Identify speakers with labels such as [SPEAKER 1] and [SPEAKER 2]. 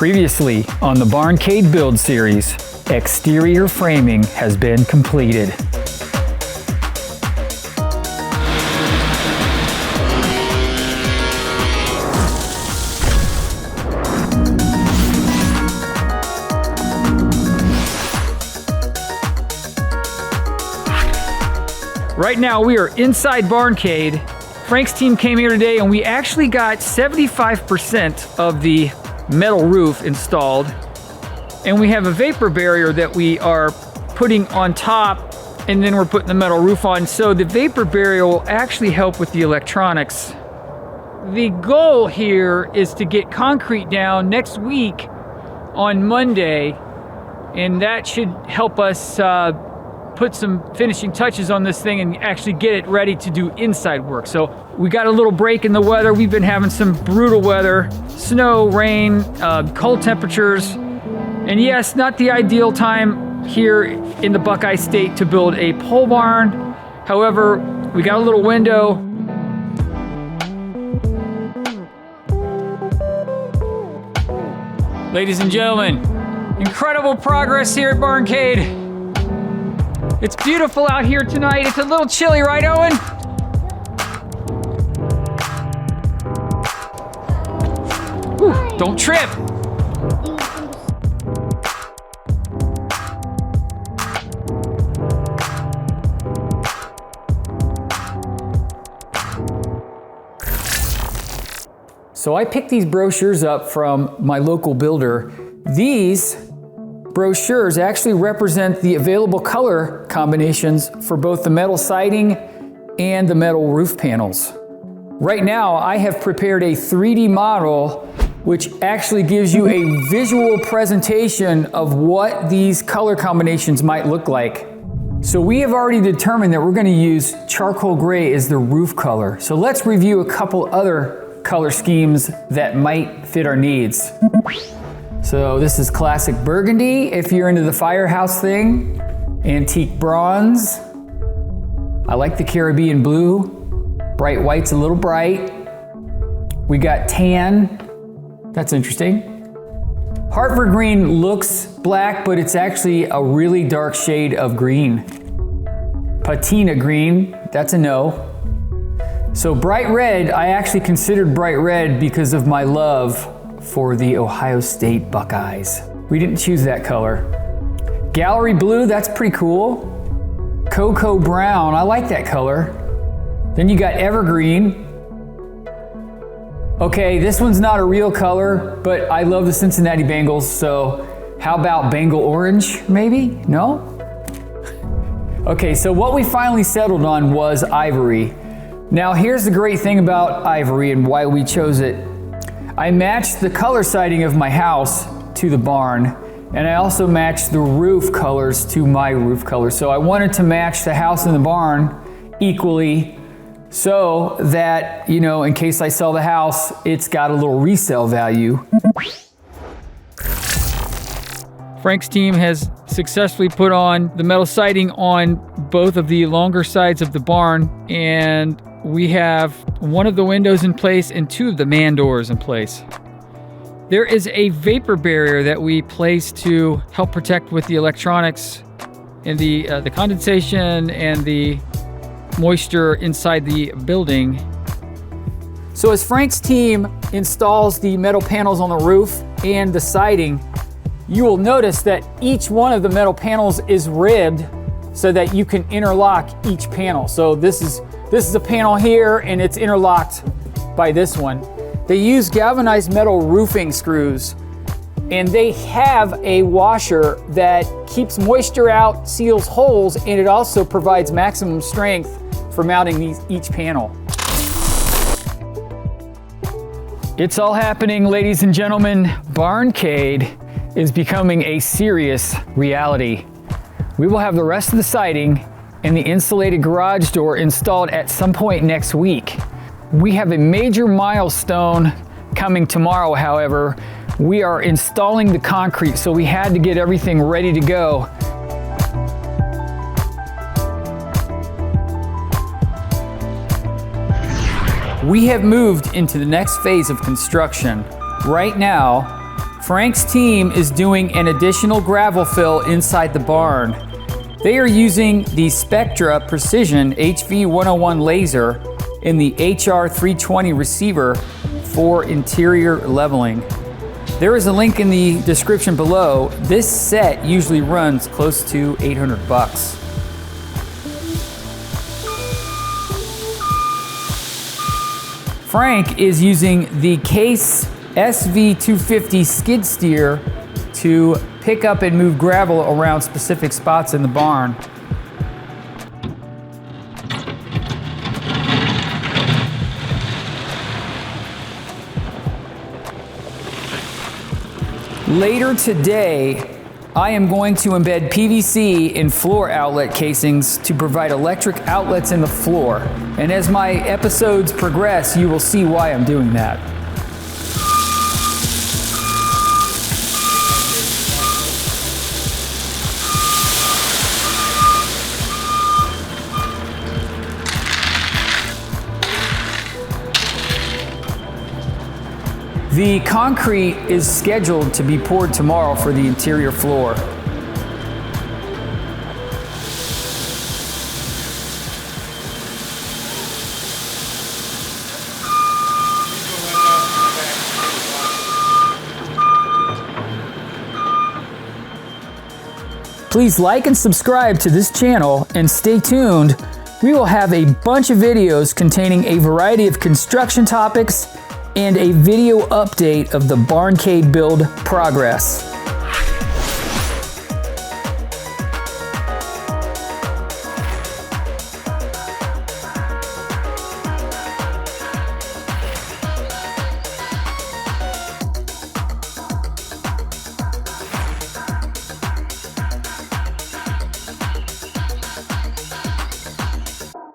[SPEAKER 1] Previously on the BarnCade build series, exterior framing has been completed. Right now we are inside BarnCade. Frank's team came here today and we actually got 75% of the metal roof installed. And we have a vapor barrier that we are putting on top, and then we're putting the metal roof on. So the vapor barrier will actually help with the electronics. The goal here is to get concrete down next week on Monday, and that should help us put some finishing touches on this thing and actually get it ready to do inside work. So we got a little break in the weather. We've been having some brutal weather, snow, rain, cold temperatures. And yes, not the ideal time here in the Buckeye State to build a pole barn. However, we got a little window. Ladies and gentlemen, incredible progress here at BarnCade. It's beautiful out here tonight. It's a little chilly, right, Owen? Ooh, don't trip. So I picked these brochures up from my local builder. These brochures actually represent the available color combinations for both the metal siding and the metal roof panels. Right now, I have prepared a 3D model which actually gives you a visual presentation of what these color combinations might look like. So we have already determined that we're going to use charcoal gray as the roof color. So let's review a couple other color schemes that might fit our needs. So this is classic burgundy, if you're into the firehouse thing. Antique bronze. I like the Caribbean blue. Bright white's a little bright. We got tan. That's interesting. Hartford green looks black, but it's actually a really dark shade of green. Patina green, that's a no. So bright red, I actually considered bright red because of my love for the Ohio State Buckeyes. We didn't choose that color. Gallery blue, that's pretty cool. Cocoa brown, I like that color. Then you got evergreen. Okay, this one's not a real color, but I love the Cincinnati Bengals, so how about Bengal orange, maybe? No? Okay, so what we finally settled on was ivory. Now here's the great thing about ivory and why we chose it. I matched the color siding of my house to the barn, and I also matched the roof colors to my roof color. So I wanted to match the house and the barn equally so that, you know, in case I sell the house, it's got a little resale value. Frank's team has successfully put on the metal siding on both of the longer sides of the barn, and we have one of the windows in place and two of the man doors in place. There is a vapor barrier that we place to help protect with the electronics and the condensation and the moisture inside the building. So as Frank's team installs the metal panels on the roof and the siding, you will notice that each one of the metal panels is ribbed so that you can interlock each panel. So this is a panel here and it's interlocked by this one. They use galvanized metal roofing screws, and they have a washer that keeps moisture out, seals holes, and it also provides maximum strength for mounting each panel. It's all happening, ladies and gentlemen. BarnCade is becoming a serious reality. We will have the rest of the siding and the insulated garage door installed at some point next week. We have a major milestone coming tomorrow, however. We are installing the concrete, so we had to get everything ready to go. We have moved into the next phase of construction. Right now, Frank's team is doing an additional gravel fill inside the barn. They are using the Spectra Precision HV101 laser in the HR320 receiver for interior leveling. There is a link in the description below. This set usually runs close to 800 bucks. Frank is using the Case SV250 skid steer to pick up and move gravel around specific spots in the barn. Later today, I am going to embed PVC in floor outlet casings to provide electric outlets in the floor. And as my episodes progress, you will see why I'm doing that. The concrete is scheduled to be poured tomorrow for the interior floor. Please like and subscribe to this channel and stay tuned. We will have a bunch of videos containing a variety of construction topics and a video update of the BarnCade build progress.